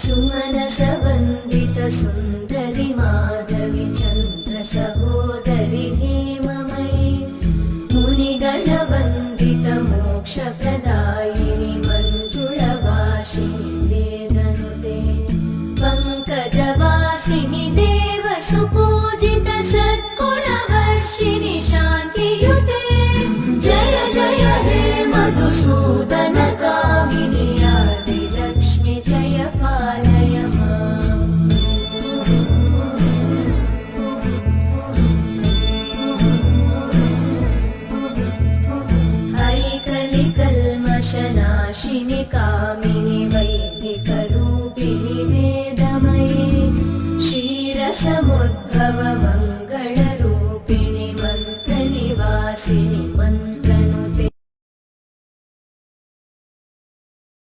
सुमनसवन्दित सुन्दरि माधवि चन्द्र सहोदरि हेममयि मुनिगणवन्दित मोक्षप्रदायिनि मञ्जुळभाषिणि वेदनुते पङ्कजवासिनि देवसुपूजित सद्गुणवर्षिणि शान्तियुते जय जय हे मधुसूदन कामिनि आदिलक्ष्मि जय पालय माम्। ऐकलिकल्मषनाशिनि कामिनि वैदिक